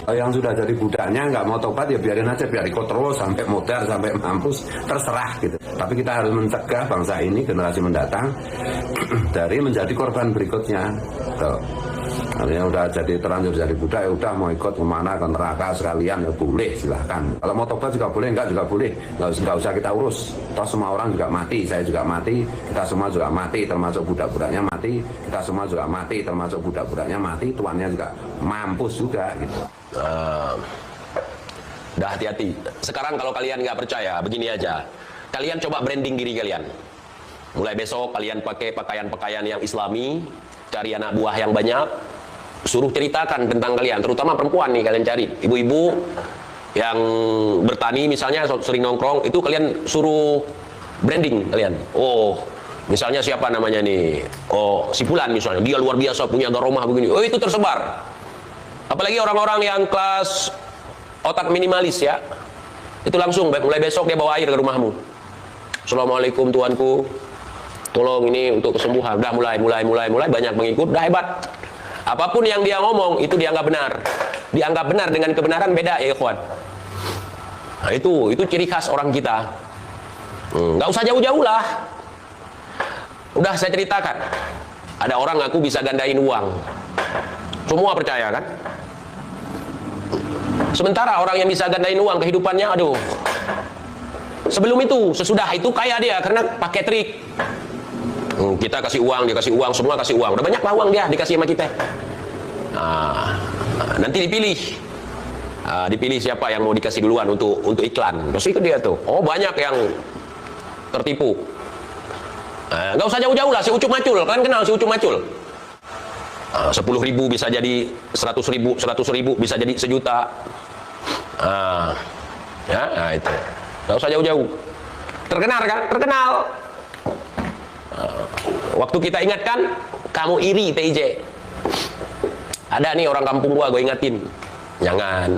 Yang sudah jadi budaknya nggak mau tobat ya biarin aja, biar ikut terus sampai modal, sampai mampus, terserah gitu. Tapi kita harus mencegah bangsa ini, generasi mendatang dari menjadi korban berikutnya. Tuh. Artinya udah jadi terlanjur jadi budak ya udah, mau ikut kemana, ke neraka sekalian ya boleh, silahkan. Kalau mau tobat juga boleh, enggak juga boleh, nggak usah kita urus. Toh semua orang juga mati, saya juga mati, kita semua juga mati, termasuk budak-budaknya mati, kita semua juga mati, termasuk budak-budaknya mati, tuannya juga mampus juga gitu. Udah hati-hati. Sekarang kalau kalian nggak percaya, begini aja. Kalian coba branding diri kalian. Mulai besok kalian pakai pakaian-pakaian yang islami, cari anak buah yang banyak, suruh ceritakan tentang kalian, terutama perempuan nih, kalian cari ibu-ibu yang bertani misalnya, sering nongkrong, itu kalian suruh branding kalian. Oh, misalnya siapa namanya nih? Oh, si Fulan misalnya, dia luar biasa punya garomah begini. Oh, itu tersebar. Apalagi orang-orang yang kelas otak minimalis ya, itu langsung mulai besok dia bawa air ke rumahmu. Assalamualaikum tuanku, tolong ini untuk kesembuhan. Udah mulai banyak pengikut, udah hebat. Apapun yang dia ngomong itu dianggap benar. Dianggap benar dengan kebenaran beda ya ikhwan. Nah, itu ciri khas orang kita. Nggak usah jauh-jauh lah. Udah saya ceritakan. Ada orang ngaku bisa gandain uang. Semua percaya kan? Sementara orang yang bisa gandain uang kehidupannya, aduh. Sebelum itu, sesudah itu kaya dia karena pakai trik. Kita kasih uang, dia kasih uang, semua kasih uang. Udah banyak lah uang dia dikasih sama kita. Nanti dipilih siapa yang mau dikasih duluan untuk iklan. Terus itu dia tuh. Oh, banyak yang tertipu. Nggak usah jauh-jauh lah, si Ucup Macul. Kalian kenal si Ucup Macul? 10.000 bisa jadi 100.000, 100.000 bisa jadi 1 juta. Itu. Nggak usah jauh-jauh. Terkenal kan? Terkenal. Waktu kita ingatkan, kamu iri TIJ. Ada nih orang kampung gua ingatin. Jangan.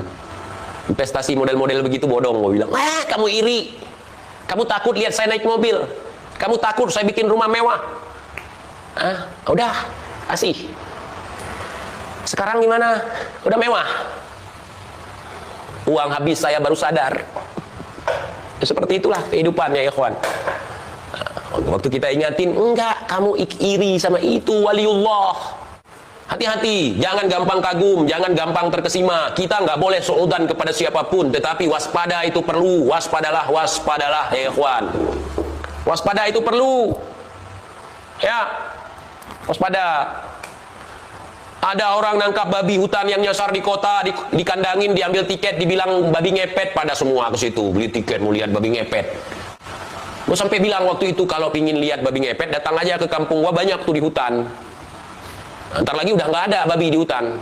Investasi model-model begitu bodong, gua bilang. Kamu iri. Kamu takut lihat saya naik mobil. Kamu takut saya bikin rumah mewah. Udah, kasih. Sekarang gimana? Udah mewah. Uang habis saya baru sadar. Seperti itulah kehidupannya ya ikhwan. Waktu kita ingatin, enggak, kamu iri sama itu waliullah. Hati-hati, jangan gampang kagum, jangan gampang terkesima. Kita nggak boleh suudzon kepada siapapun, tetapi waspada itu perlu. Waspadalah ya ikhwan. Waspada itu perlu. Ya, waspada. Ada orang nangkap babi hutan yang nyasar di kota, dikandangin, diambil tiket, dibilang babi ngepet, pada semua ke situ beli tiket mau lihat babi ngepet. Gue sampai bilang waktu itu kalau pingin lihat babi ngepet, datang aja ke kampung gua, banyak tuh di hutan. Ntar lagi udah nggak ada babi di hutan.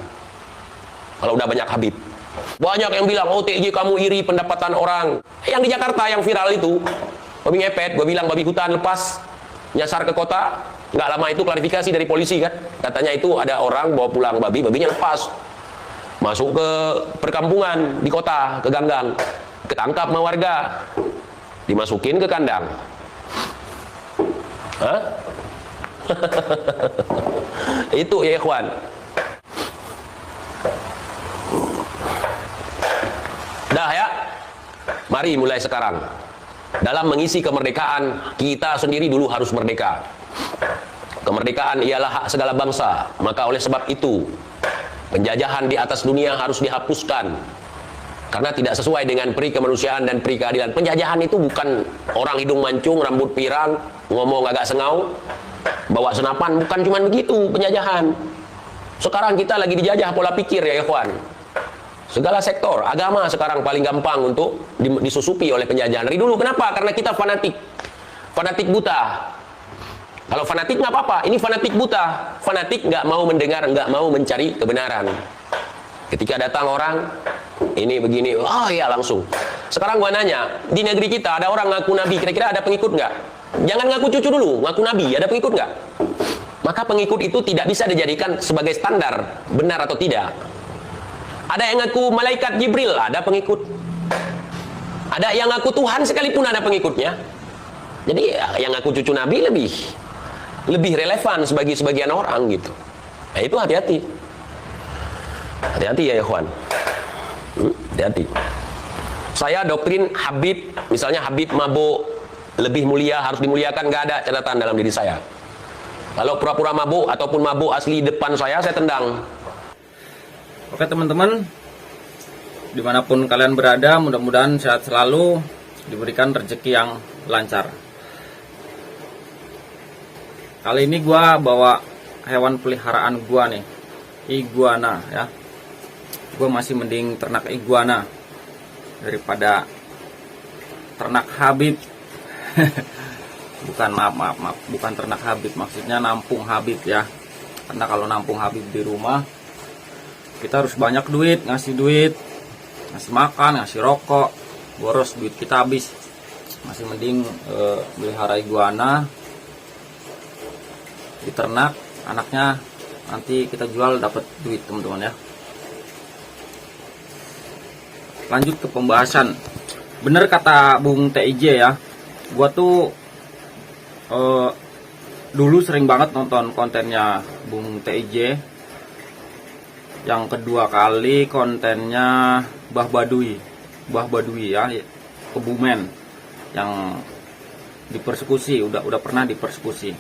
Kalau udah banyak Habib. Banyak yang bilang, oh TJ kamu iri pendapatan orang. Yang di Jakarta yang viral itu, babi ngepet, gue bilang babi hutan lepas, nyasar ke kota. Nggak lama itu klarifikasi dari polisi kan. Katanya itu ada orang bawa pulang babinya lepas. Masuk ke perkampungan di kota, ke ganggang. Ketangkap sama warga. Dimasukin ke kandang. Itu ya ikhwan. Dah ya. Mari mulai sekarang. Dalam mengisi kemerdekaan, kita sendiri dulu harus merdeka. Kemerdekaan ialah hak segala bangsa. Maka oleh sebab itu, penjajahan di atas dunia harus dihapuskan. Karena tidak sesuai dengan peri kemanusiaan dan peri keadilan. Penjajahan itu bukan orang hidung mancung, rambut pirang, ngomong agak sengau, bawa senapan. Bukan cuma begitu penjajahan. Sekarang kita lagi dijajah pola pikir ya ikhwan. Segala sektor, agama sekarang paling gampang untuk disusupi oleh penjajahan. Dari dulu, kenapa? Karena kita fanatik. Fanatik buta. Kalau fanatik nggak apa-apa, ini fanatik buta. Fanatik nggak mau mendengar, nggak mau mencari kebenaran. Ketika datang orang, ini begini, oh ya langsung. Sekarang gua nanya, di negeri kita ada orang ngaku nabi, kira-kira ada pengikut nggak? Jangan ngaku cucu dulu, ngaku nabi, ada pengikut nggak? Maka pengikut itu tidak bisa dijadikan sebagai standar, benar atau tidak. Ada yang ngaku malaikat Jibril, ada pengikut. Ada yang ngaku Tuhan sekalipun ada pengikutnya. Jadi yang ngaku cucu nabi lebih relevan sebagai sebagian orang gitu. Nah itu hati-hati. Hati-hati ya ikhwan. Hati-hati. Saya doktrin Habib, misalnya Habib mabuk lebih mulia, harus dimuliakan, nggak ada catatan dalam diri saya. Kalau pura-pura mabuk ataupun mabuk asli depan saya tendang. Oke teman-teman, dimanapun kalian berada, mudah-mudahan sehat selalu, diberikan rezeki yang lancar. Kali ini gua bawa hewan peliharaan gua nih, iguana ya. Gua masih mending ternak iguana daripada ternak Habib. Bukan, maaf, bukan ternak Habib, maksudnya nampung Habib ya. Karena kalau nampung Habib di rumah, kita harus banyak duit, ngasih ngasih makan, ngasih rokok, boros duit kita habis. Masih mending melihara iguana, diternak, anaknya nanti kita jual dapat duit teman-teman ya. Lanjut ke pembahasan. Bener kata Bung TIJ ya, gua tuh dulu sering banget nonton kontennya Bung TIJ. Yang kedua kali kontennya Bah Baduy ya, Kebumen, yang dipersekusi, udah pernah dipersekusi.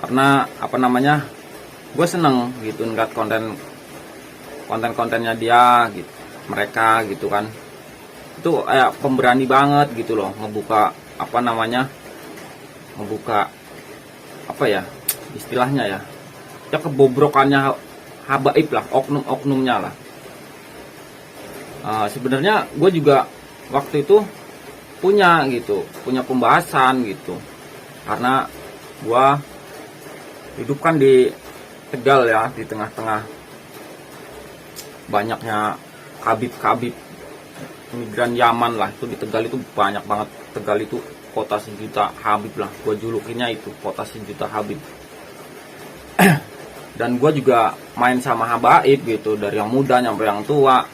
Karena apa namanya, gue seneng gitu ngeliat konten-kontennya dia gitu, mereka gitu kan. Itu kayak pemberani banget gitu loh, ngebuka apa ya istilahnya ya, kebobrokannya habaib lah, oknum-oknumnya lah. Sebenarnya gue juga waktu itu punya pembahasan gitu, karena gue hidup kan di Tegal ya, di tengah-tengah banyaknya habib imigran Yaman lah. Itu di Tegal itu banyak banget. Tegal itu kota sejuta habib lah, gue julukinnya itu kota sejuta habib. Dan gue juga main sama habaib gitu, dari yang muda nyampe yang tua,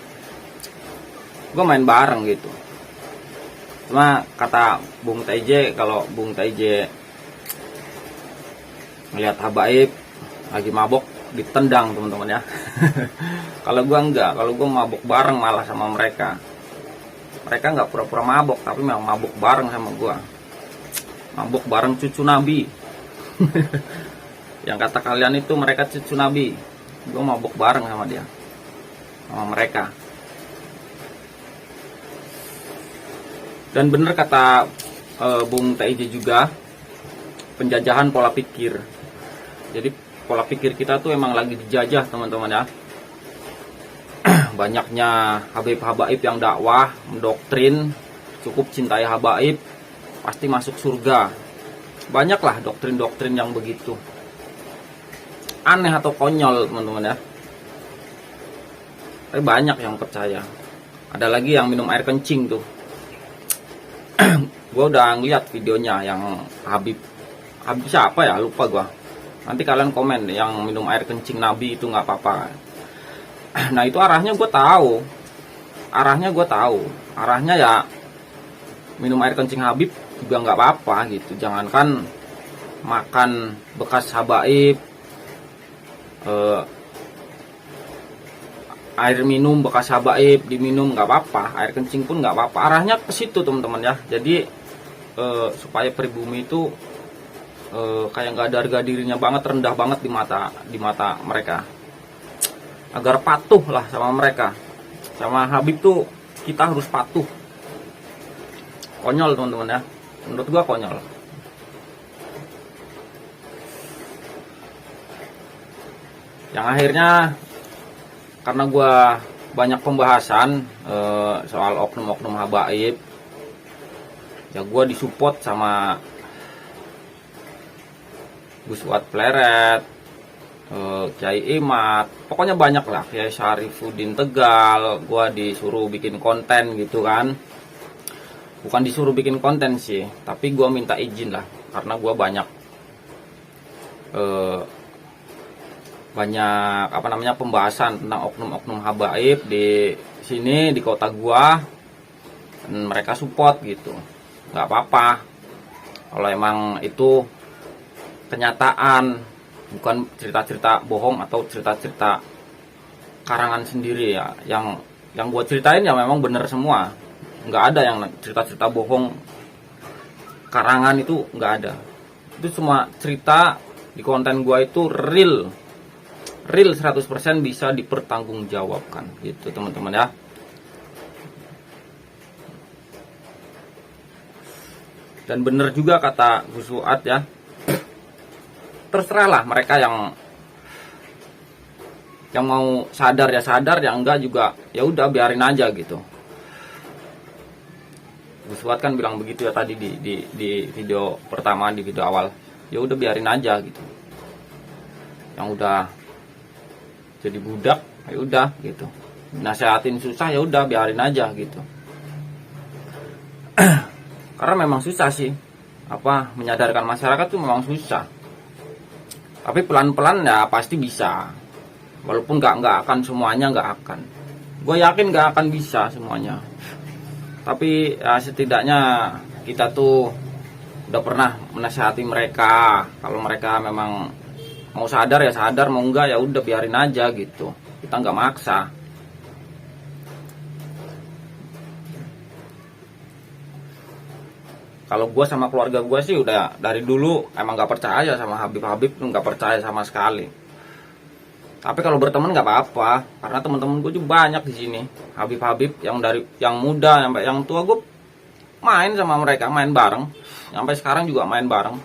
gue main bareng gitu. Cuma kata Bung TJ, kalau Bung TJ ngeliat habaib lagi mabok, ditendang teman-teman ya. Kalau gue enggak, kalau gue mabok bareng malah sama mereka. Mereka nggak pura-pura mabok, tapi memang mabok bareng sama gue. Mabok bareng cucu Nabi. Yang kata kalian itu mereka cucu Nabi, gue mabok bareng sama dia, sama mereka. Dan bener kata Bung TIJ juga, penjajahan pola pikir. Jadi pola pikir kita tuh emang lagi dijajah teman-teman ya. Banyaknya habaib-habaib yang dakwah, mendoktrin, cukup cintai habaib, pasti masuk surga. Banyaklah doktrin-doktrin yang begitu. Aneh atau konyol teman-teman ya. Tapi banyak yang percaya. Ada lagi yang minum air kencing tuh. Gue udah ngeliat videonya yang Habib siapa ya, lupa gue. Nanti kalian komen yang minum air kencing Nabi itu nggak apa-apa. Nah itu arahnya gue tahu. Arahnya ya minum air kencing Habib juga nggak apa-apa gitu. Jangankan makan bekas habaib, air minum bekas habaib diminum nggak apa-apa, air kencing pun nggak apa-apa. Arahnya ke situ teman-teman ya. Jadi supaya pribumi itu kayak nggak ada harga dirinya banget, rendah banget di mata mereka, agar patuh lah sama mereka. Sama Habib tuh kita harus patuh. Konyol teman-teman ya, menurut gua konyol. Yang akhirnya karena gua banyak pembahasan soal oknum-oknum habaib, ya gua disupport sama Gus Wat Pleret, Kiai Imat, pokoknya banyak lah, Kiai Syarifuddin Tegal. Gua disuruh bikin konten gitu kan. Bukan disuruh bikin konten sih, tapi gua minta izin lah, karena gua banyak pembahasan tentang oknum-oknum habaib di sini di kota gua, dan mereka support gitu. Nggak apa-apa kalau emang itu kenyataan, bukan cerita-cerita bohong atau cerita-cerita karangan sendiri ya, yang gue ceritain ya memang bener semua, nggak ada yang cerita-cerita bohong karangan, itu nggak ada. Itu semua cerita di konten gue itu real 100% bisa dipertanggungjawabkan gitu teman-teman ya. Dan bener juga kata Gus Fuad ya, terserahlah mereka yang mau sadar ya sadar, yang enggak juga ya udah biarin aja gitu. Gus Fuad kan bilang begitu ya tadi di video pertama, di video awal, ya udah biarin aja gitu. Yang udah jadi budak ya udah gitu, nasehatin susah ya udah biarin aja gitu. Karena memang susah sih, menyadarkan masyarakat tuh memang susah. Tapi pelan-pelan ya pasti bisa. Walaupun nggak akan semuanya, nggak akan. Gue yakin nggak akan bisa semuanya. Tapi ya setidaknya kita tuh udah pernah menasihati mereka. Kalau mereka memang mau sadar ya sadar, mau enggak ya udah biarin aja gitu. Kita nggak maksa. Kalau gue sama keluarga gue sih udah dari dulu emang nggak percaya sama Habib, nggak percaya sama sekali. Tapi kalau berteman nggak apa-apa, karena teman-teman gue juga banyak di sini. Habib yang muda sampai yang tua, gue main sama mereka, main bareng. Sampai sekarang juga main bareng.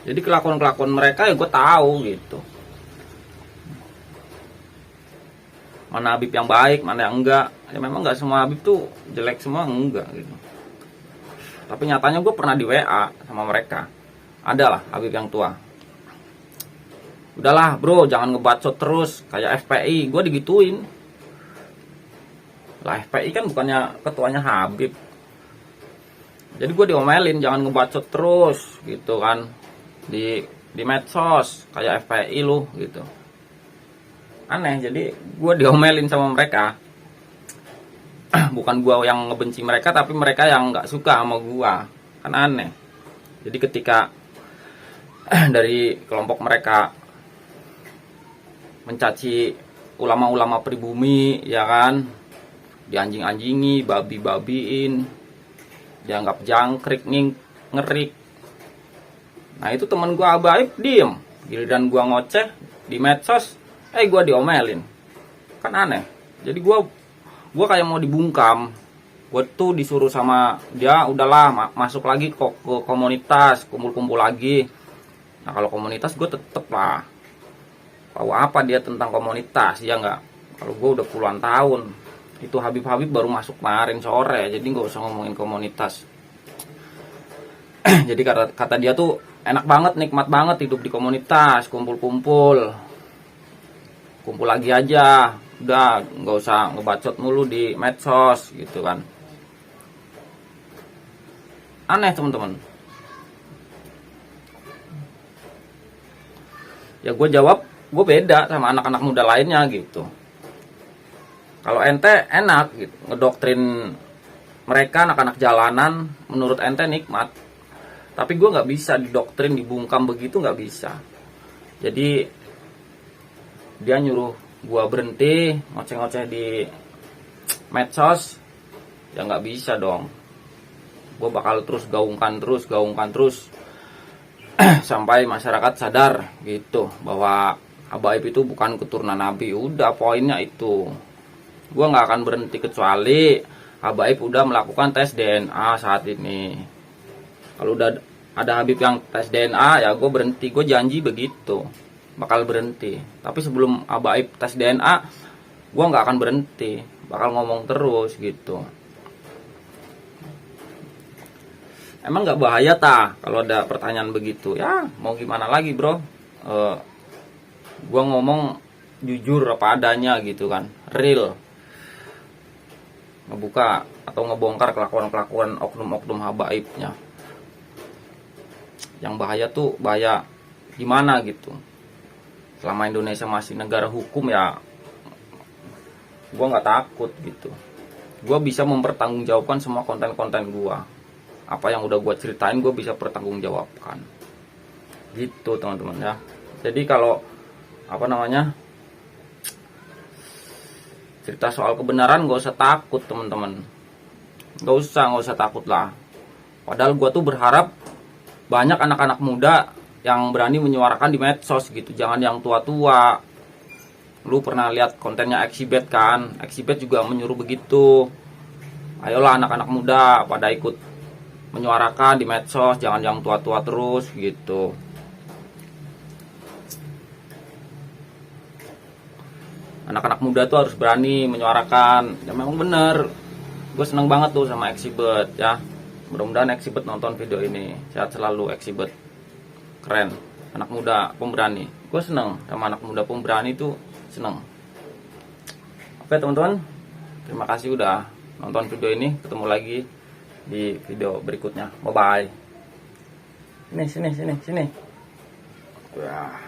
Jadi kelakuan mereka ya gue tahu gitu. Mana Habib yang baik, mana yang enggak. Ya memang enggak semua Habib tuh jelek semua, enggak gitu. Tapi nyatanya gue pernah di WA sama mereka. Adalah Habib yang tua. Udahlah bro, jangan ngebacot terus kayak FPI. Gue digituin. Lah FPI kan bukannya ketuanya Habib. Jadi gue diomelin jangan ngebacot terus gitu kan. Di medsos kayak FPI lu gitu. Aneh, jadi gue diomelin sama mereka. Bukan gue yang ngebenci mereka, tapi mereka yang gak suka sama gue. Kan aneh. Jadi ketika dari kelompok mereka mencaci ulama-ulama pribumi, ya kan, dianjing-anjingi, babi-babiin, dianggap jangkrik, ngerik. Nah itu temen gue Abaib diem. Giliran gue ngoceh di medsos, gue diomelin. Kan aneh. Jadi gue kayak mau dibungkam. Gue tuh disuruh sama dia, udahlah masuk lagi ke komunitas, kumpul-kumpul lagi. Nah kalau komunitas gue tetep lah tahu apa dia tentang komunitas, ya nggak. Kalau gue udah puluhan tahun. Itu Habib baru masuk kemarin sore, jadi nggak usah ngomongin komunitas. Jadi kata dia tuh enak banget, nikmat banget hidup di komunitas, kumpul lagi aja, udah nggak usah ngebacot mulu di medsos gitu kan. Aneh teman-teman. Ya gue jawab, gue beda sama anak-anak muda lainnya gitu. Kalau ente enak gitu, ngedoktrin mereka anak-anak jalanan, menurut ente nikmat. Tapi gue nggak bisa didoktrin, dibungkam begitu, nggak bisa. Jadi dia nyuruh gue berhenti ngoceh-ngoceh di medsos, ya nggak bisa dong. Gue bakal terus gaungkan terus sampai masyarakat sadar gitu bahwa Abaib itu bukan keturunan Nabi. Udah poinnya itu. Gue nggak akan berhenti kecuali Abaib udah melakukan tes DNA saat ini. Kalau udah ada Habib yang tes DNA, ya gue berhenti. Gue janji begitu, bakal berhenti. Tapi sebelum Abaib tes DNA, gue nggak akan berhenti, bakal ngomong terus gitu. Emang nggak bahaya kalau ada pertanyaan begitu? Ya mau gimana lagi bro? Gue ngomong jujur apa adanya gitu kan, real. Ngebuka atau ngebongkar kelakuan oknum-oknum Habaibnya. Yang bahaya tuh bahaya gimana gitu. Selama Indonesia masih negara hukum ya gue nggak takut gitu. Gue bisa mempertanggungjawabkan semua konten-konten gue. Apa yang udah gue ceritain gue bisa pertanggungjawabkan gitu teman-teman ya. Jadi kalau cerita soal kebenaran gak usah takut teman-teman, gak usah takut lah. Padahal gue tuh berharap banyak anak-anak muda yang berani menyuarakan di medsos gitu, jangan yang tua-tua. Lu pernah lihat kontennya Exhibit kan? Exhibit juga menyuruh begitu. Ayolah anak-anak muda pada ikut menyuarakan di medsos, jangan yang tua-tua terus gitu. Anak-anak muda tuh harus berani menyuarakan. Ya memang bener, gue seneng banget tuh sama Exhibit ya. Mudah-mudahan Exhibit nonton video ini. Sehat selalu Exhibit, keren, anak muda pemberani. Gue seneng sama anak muda pemberani tuh, seneng. Oke teman-teman, terima kasih udah nonton video ini. Ketemu lagi di video berikutnya. Bye bye. Sini. Ya.